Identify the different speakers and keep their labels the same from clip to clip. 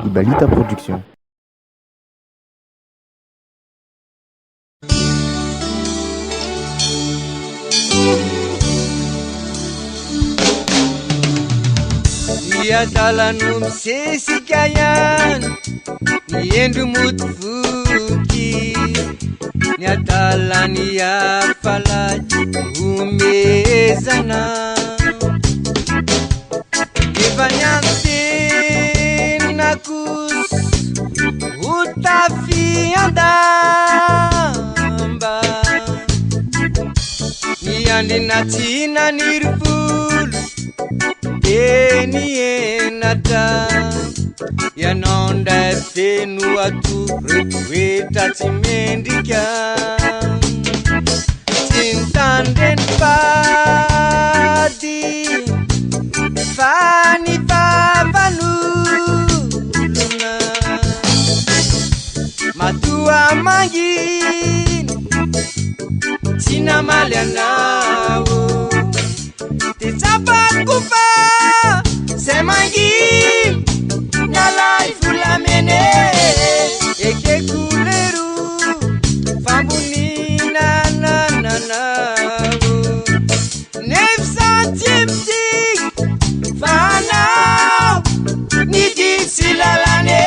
Speaker 1: Ibalita Production.
Speaker 2: Iadalano misesika ihany miendro motovoky ny adalany afalahy omezana efa niantenina koso ho tafiandamba niandinatsina nirivolo Eni enata ianao ndray feno ato retoetra tsy mendrika tsy nitandreny fady fa ny favanolona matoa manginy tsy namaly anao Titsapako fa se manginy nalay volamene eke kuleru fambonina nananao 900 fanao niditsy lalane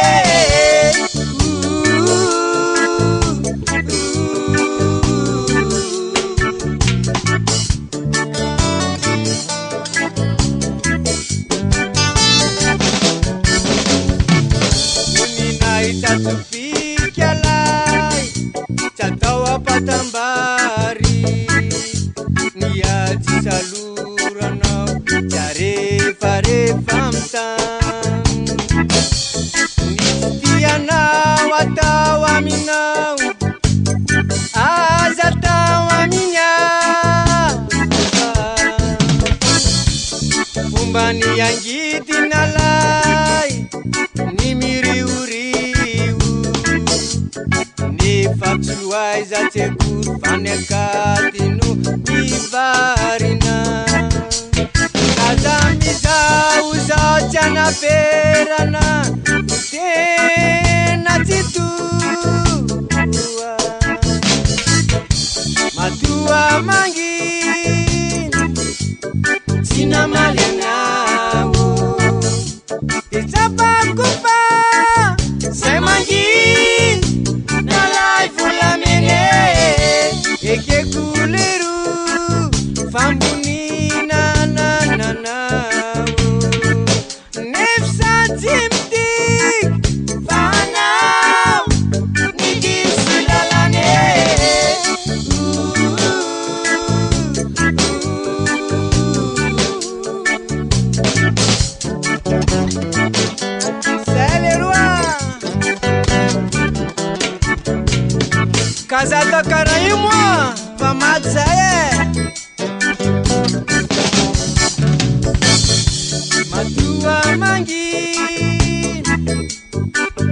Speaker 2: Tufikialai Chatawa patambari Niati saluranau Jarefa famtang Nitianau atawa minau Azatawa minyau Umbani yang gitinalai Nimiriuri Fatsuaiza tegur fanekatinu ivarina Kadamiza uza jana perana Tena titua Matua mangin Sina malianau Itzapaku pa Semangin Eke kuleru fambunina nananao 900 fanao niditsy lalane Kazata karaio moi fa maty zay Matua manginy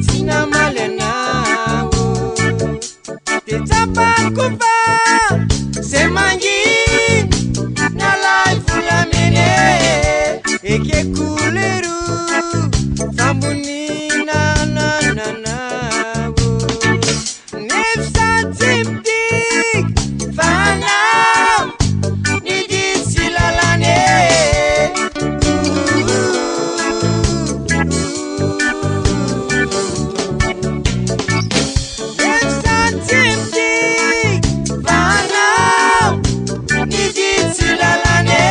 Speaker 2: tsy namaly anao Titsapako fa se manginy nalay volamene eke kuleru fambonina nananao 900 fanao niditsy lalane fanao niditsy lalane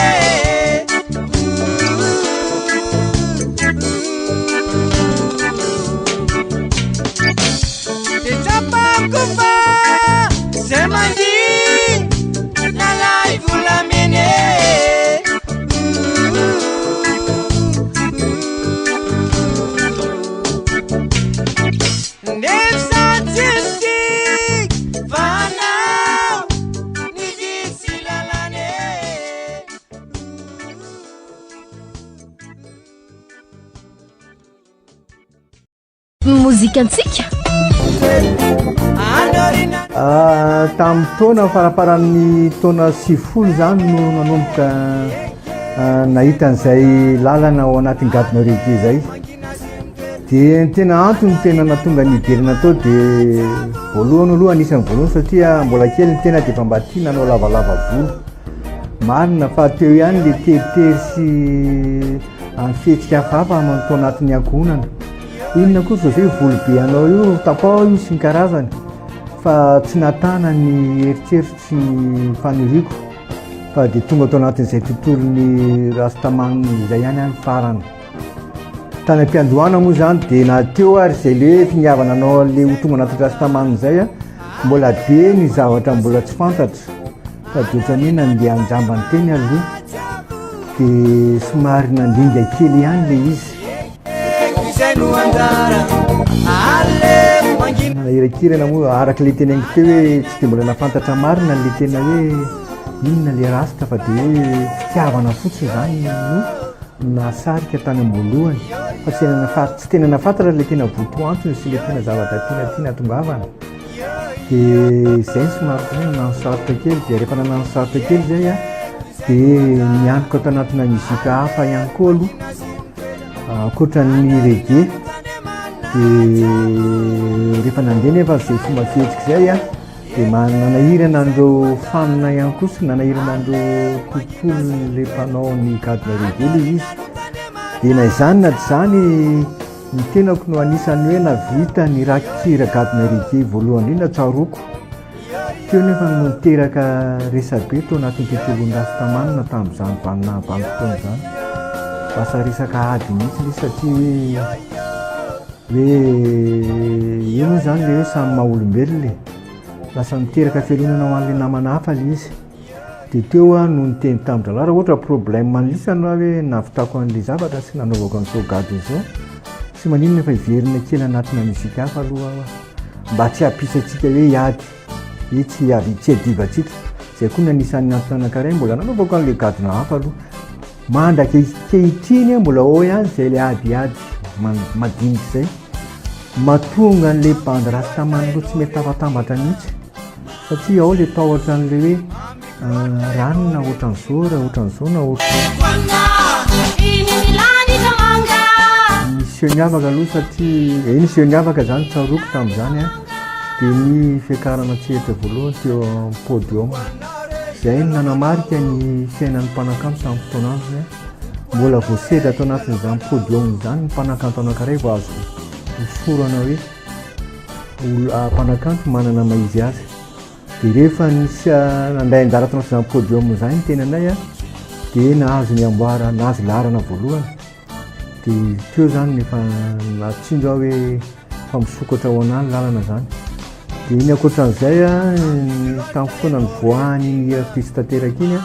Speaker 2: Titsapako fa se manginy nalay volamene fanao niditsy lalane
Speaker 3: Muzikantsika
Speaker 1: tamin'ny taona faraparan'ny taona 70 zany no nanomboka nahita an'izay lalana ao anatin'ny Gardner ity zay dia tena antony tena natonga niverina tao dia voalohany aloha anisan'ny voalohany satria mbola kely ny tena dia efa mba tia nanao lavalava volo marina fa teo ihany le teritery sy fihetsika hafahafa manotao anatin'ny ankohonana inona koa zao zay volobe anao io tapao io sy ny karazany fa tsy natana ny eritseritsy faniriako fa dia tonga tao anatin'izay tontolony rastaman izay ihany any farany tany am-piandohana moa zany dia nateo ary izay le finiavana anao le ho tonga anatin'ny rastaman izay a mbola be ny zavatra mbola tsy fantatra fa dia ohatran'ny nandeha anjambany teny aloha dia somary nandinga kely ihany le izy irakirana moa araka le tena aingo teo hoe tsy dia mbola nafantatra marina le tena hoe inona le rasta fa dia hoe fitiavana fotsiny zany no nasarika tany am-boalohany fa tsy tena nafantatra le tena votoantony sy le tena zavatra tiana tongavana dia izay ny somary koa nanosarotra kely dia rehefa nananosarotra kely zay a dia miantoka tao anatina muzika hafa ihany koa aloha akoatran'ny reggae dia rehefa nandeha nefa zay fomba fihetsika zay a dia nanahirana andreo fanina ihany koa sy nanahirana andreo tontolo le mpanao ny gadona reggae le izy dia na izany na dy zany ny tenako no anisany hoe navita ny rakikira gadona reggae voalohany indrindra tsaroako teo nefa no niteraka resabe tao anatin'ny tontolon'ny rastamanina tamin'izany vanimpotoana zany basa resaka ady mihitsy le satria hoe io moa zany le hoe samy maha-olombelona lasa niteraka fialonana ho an'le namana hafa le izy dia teo a no niteny tamin-dralahy raha ohatra problème manlisana hoe navitako an'le zavatra sy nanaovako an'izao gado izao sy maninona efa hiverina kely anatina muzika hafa aloha mba tsy hampisatsika hoe hiady hoe tsy hadivatsika zay koa nanisan'ny antonanakaray mbola nanaovako an'le gadona hafa aloha mandraka kehitriny mbola ao ihany zay le adiady madinika izay matonga n'le bandy rastaman loha tsy mety tafatambatra mihitsy satria ao le tao ohatran'le hoe ranona ohatran'izao raha ohatran'izao na niseo ny afaka aloha satria niseo ny afaka zany tsaroako tamin'izany a dia ny fiakarana tseritra voalohany teo podium izay no nanamarika ny fiainan'ny mpanakanto tamin'ny fotoana andro mbola voasedra tao anatin'izany podium zany ny mpanakanto anankiray vao azo hosorana hoe mpanakanto manana maizy azy dia rehefa nisy nandray anjara tao anatin'izany podium zany ny tenanay a dia nahazo ny amboara nahazo larana voalohany dia teo zany nefa natsinjo aho hoe fa misokatra ao anahy ny lalana zany dia iny akoatran'izay a tamin'ny fotoana ny voahany ny artiste teraka iny a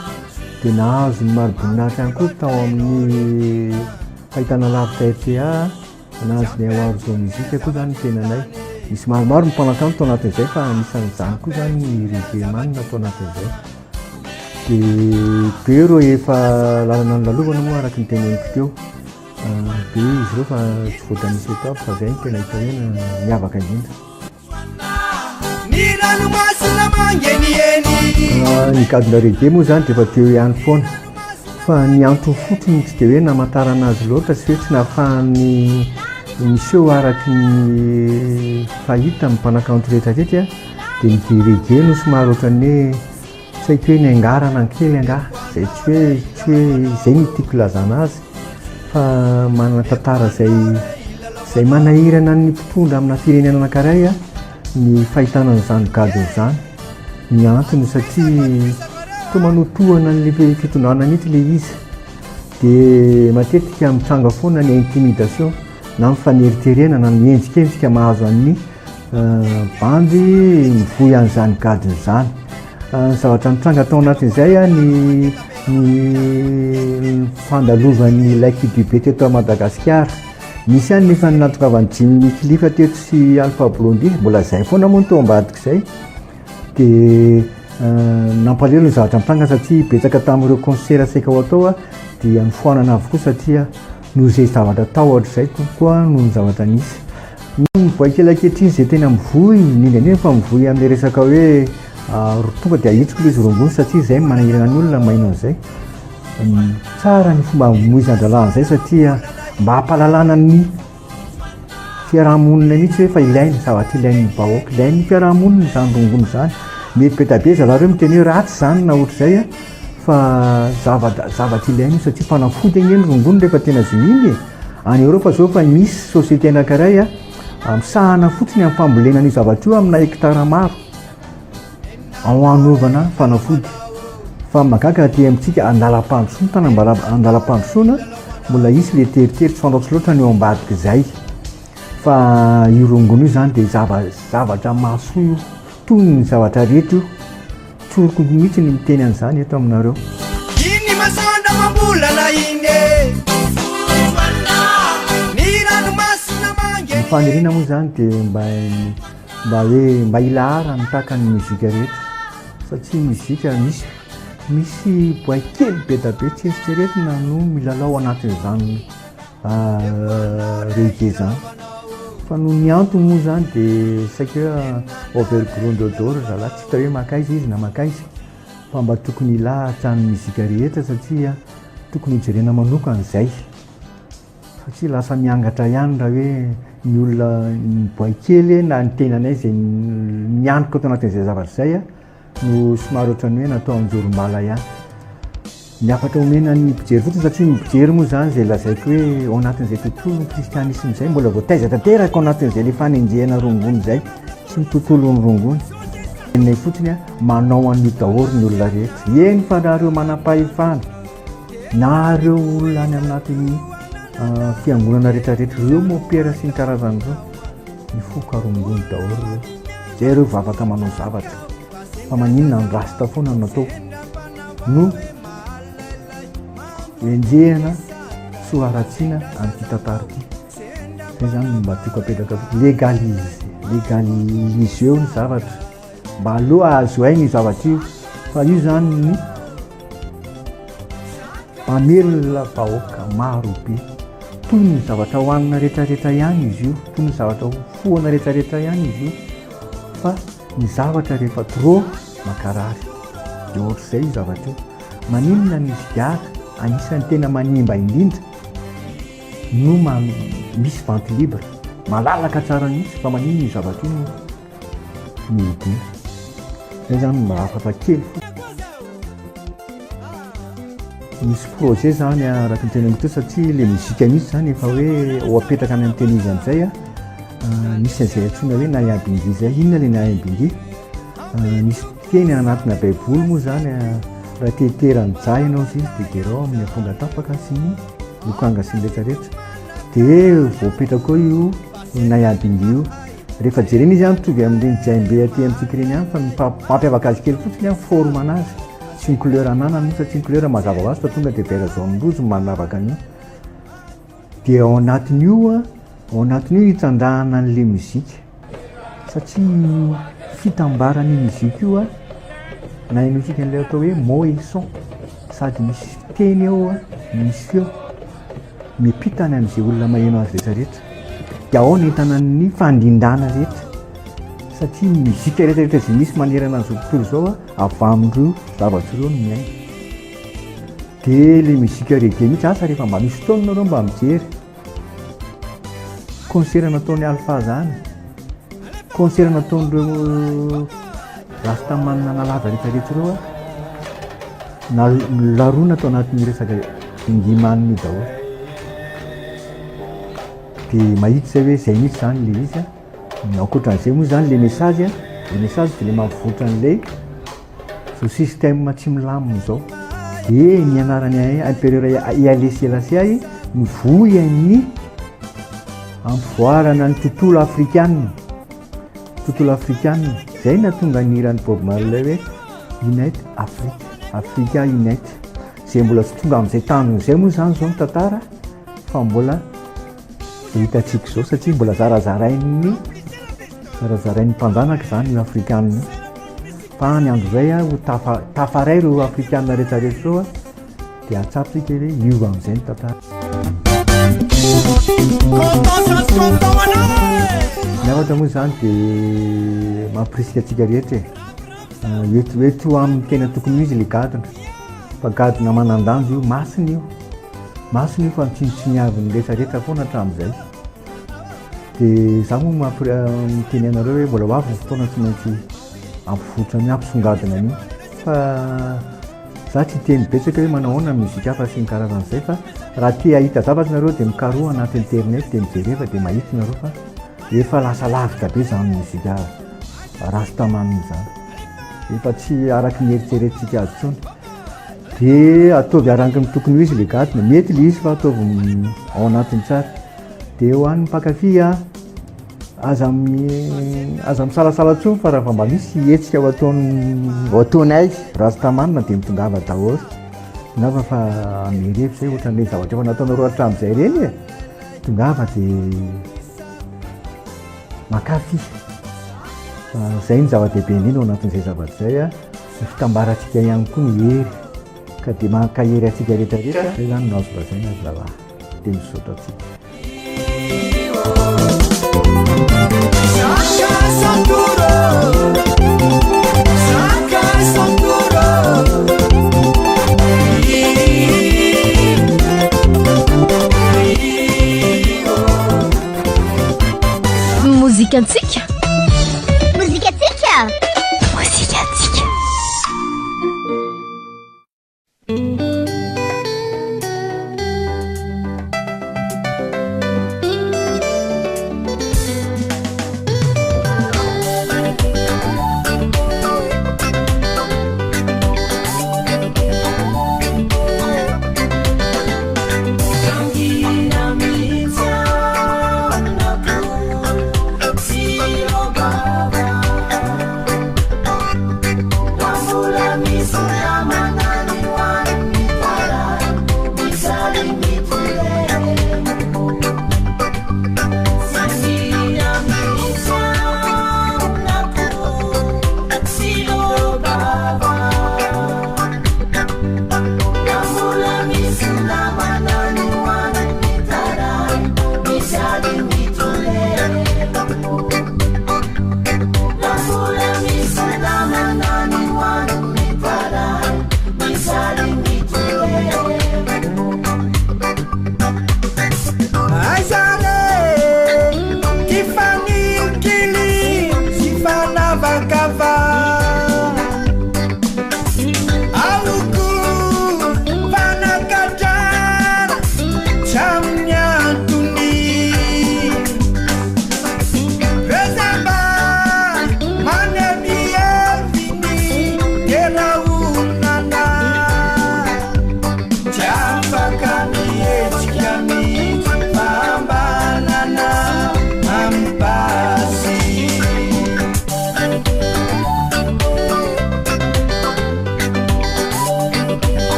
Speaker 1: dia nahazo ny maroboninahitra ihany koa tao amin'ny fahitana lavitra RTA nahazo ny award zao muzika koa zany ny tenanay misy maromaro ny mpanakanto tao anatin'izay fa anisan'izany koa zany ny reggae manina tao anatin'izay dia be reo efa lalana ny lalovana moa araka ny teneniko teo dia izy ireo fa tsy voatanisa eto aby fa zay ny tena hita hoe miavaka indrindra ny gadona reggae moa zany dia efa teo ihany foana fa ny antony fotsiny tsy dia hoe namantarana azy loatra sy hoe tsy nahafahany miseho araky ny fahita amin'ny mpanakanto rehetrarehetra dia ny reggae no somary ohatran'ny hoe tsy haiko hoe ny angarana ankely angah zay tsy hoe izay ny tiako ilazana azy fa manana tantara zay manahirana ny mpitondra amina firenena anankiray a ny fahitana n'izany gado izany ny antony satria toa manotohana n'le fitondrana mihitsy le izy dia matetika mitsanga foana ny intimidation na mifaneriterena na miendrikendrika mahazo amin'ny bandy mivoy an'izany gado izany ny zavatra mitranga tao anatin'izay a ny fandalovan'ny laiky dube teto a Madagasikara misy ihany nefa natokavany Jimmy Cliff teto sy Alpha Blondy mbola zay foana moa ny tao ambadika izay dia nampalelo ny zavatra mitranga satria betsaka tamin'ireo concert saika ho atao a dia nifoanana avokoa satria noho izay zavatra tao ohatr'izay kokoa noho ny zavatra nisy mivoaka ankehitriny izay tena mivoy indrindra fa mivoy amin'ilay resaka hoe tonga dia ahitsiko ilay izy rongony satria izay manahirana ny olona maino an'izay tsara ny fomba moizy an-dralana izay satria mba hampalalana ny fiarahamonina mihitsy hoe fa ilainy zavatra ilain'ny bahoaka ilain'ny fiarahamonina zany rongono zany mety be tabe zareo miteny hoe ratsy zany na ohatr'izay a fa zavatra ilainy satria fanafody eny rongono rehefa tena ziminy any Europa zao fa misy société anankiray a misahana fotsiny amin'ny fambolena ny zavatra io amina hektara maro ao anovana fanafody fa magaga aty amintsika andalam-pandrosoana tana andalam-pandrosoana mbola isy le teritery tsy loatra ny eo ambadika izay fa io rongono io zany dia zavatra maso io toy ny zavatra rehetra io tsoroko mihitsy ny miteny an'izany eto aminareo
Speaker 2: iny masonda mambolana iny ny ranomasina mange
Speaker 1: ny faniriana moa zany dia mba ilahara ny tahaka ny muzika rehetra satria muzika misy boay kely be da be tsy eritreretina no milalao anatin'izany reggae zany fa no ny antony moa zany dia saika overground odor zalahy tsy hita hoe makaiza izy na makaiza fa mba tokony ilahatra ny muzika rehetra satria tokony hijerena manokana izay satria lasa miangatra ihany raha hoe ny olona ny boay kely na ny tenanay izay miantoka ato anatin'izay zavatra izay a no somary ohatrany hoe natao anjorombala ihany miafatra omena ny mpijery fotsiny satria ny mpijery moa zany izay lazaiko hoe ao anatin'izay tontolo ny kristianisme izay mbola voataiza tanteraka ao anatin'izay le fanenjehana rongono izay sy ny tontolon'ny rongono nay fotsiny a manao an'io daholo ny olona rehetra eny fa raha reo manam-pahefana na reo olona any anatin'ny fiangonana rehetrarehetra reo mopera sy ny karazan'ireo ny foka rongono daholo reo zay reo vavaka manao zavatra fa maninona ny rasta foana no natao no enjehana soaratsiana amin'ity tantara ity zay zany mba tiako apetraka legalize eo ny zavatra mba aloha azo hay ny zavatra io fa io zany ny mamelona vahoaka maro be toy ny zavatra hohanina rehetrarehetra ihany izy io toy ny zavatra foana rehetrarehetra ihany izy io fa ny zavatra rehefa trop makarary dia ohatr'izay io zavatra io maninona ny ziara anisan'ny tena manimba indrindra no misy vente libre malalaka tsara mihitsy fa maninona io zavatra io mihodina zay zany mba afaka kely misy projet zany araka ny tenako teo satria le muzika mihitsy zany efa hoe ho apetraka any amin'ny teny izy an'izay a misy an'izay antsoina hoe nayabingy zay inona le nayabingy misy teny anatina baiboly moa zany raha teterany jay ianao izy dia gerao amin'ny afonga tapaka sy ny lokanga sy ny rehetrarehetra dia voapetraka koa io nayabingy io rehefa jerena izy any mitovy amin'ireny jaimbe aty amintsika reny any fa mampiavaka azy kely fotsiny any forme anazy sy ny couleur ananany satria ny couleur mazava ho azy fa tonga dia vera jaune rouge manavaka an'io dia ao anatin'io hitsandrahana an'le muzika satria fitambaran'io muzika io a na ino tsika an'ilay atao hoe mot et son sady misy teny eo a misy feo mipitany amin'izay olona maheno azy rehetrarehetra dia ao ny entanan'ny fandindrana rehetra satria muzika rehetrarehetra izay misy manerana an'izao tontolo izao a avy amin'ireo zavatra ireo no miaina dia le muzika reggae mihitsy asa rehefa mba misy fotoana nareo mba mijery concert nataon'ny alpha zany concert nataon'ireo rastamanina nalaza rehetrarehetra ireo a laroa natao anatin'ny resaka ingimaniny daholo dia mahita zay hoe zay mihitsy zany le izy a ankoatran'izay moa zany le message dia le mampivoatra an'ilay zao système tsy milamina zao dia ny anarany impérieur ialesielasiay mivoy ny ampivoarana ny tontolo afrikanina zay natonga nirany Bob Marley hoe unite Africa unite zay mbola tsy tonga amin'izay tanony izay moa zany zao ny tantara fa mbola hitantsika zao satria mbola zarazarain'ny mpanjanaka zany io afrikanina fa ny andro zay a ho tafaray ireo afrikanina rehetrarehetra zao a dia atsapitsika hoe io amin'izay ny tantara miavatra moa zany dia mampirisika atsika rehetra hoe to amin'ny tena tokony izy le gadona fa gadona manandanjo io masina io fa tsinotsiniavin'ny rehetrarehetra foana hatramin'izay dia za moa miteny anareo hoe mbola hoavy ny fotoana tsy maintsy ampivotra ny ampisongadina an'io fa za tsy teny betsaka hoe manahoana muzika hafa sy ny karazan'izay fa raha tia hahita zavatra nareo dia mikaroa anaty internet dia mijerefa dia mahita nareo fa efa lasa lavitra be zany muzika rastaman zany efa tsy araky ny eritreretintsika azy tsony dia ataovy aranky ny tokony ho izy le gadina mety le izy fa ataovy ao anatiny tsara dia ho an'ny mpankafy aza misalasala tsony fa raha fa mba misy hetsika ho ataonay rastamanina dia mitongava daholo tongava fa mirevy zay ohatran'le zavatra efa nataonareo hatramin'izay reny e tongava dia makafy zay ny zava-dehibe indrindra ao anatin'izay zavatra zay ny fitambarantsika ihany koa ny hery ka dia mankahery atsika rehetrarehetra zay zany no azo lazaina azy raha dia misaotra atsika
Speaker 3: Muzikatsika.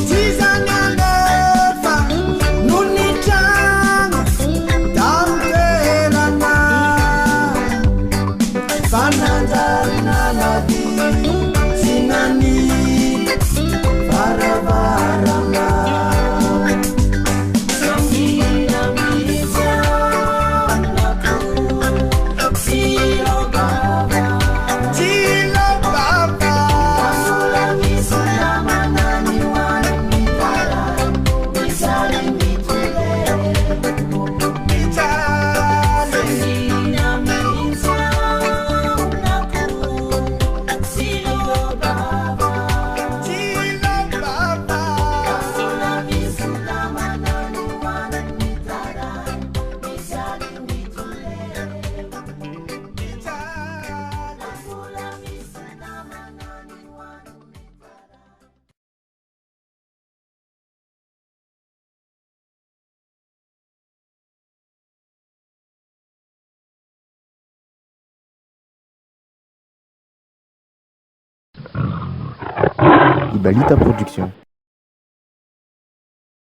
Speaker 2: Tizanalefa fanandarinanaby sinani varavarana sangina misianako silobaba silobaba kasula misulamanani wanmitara misalinitule
Speaker 3: Ibalita Production.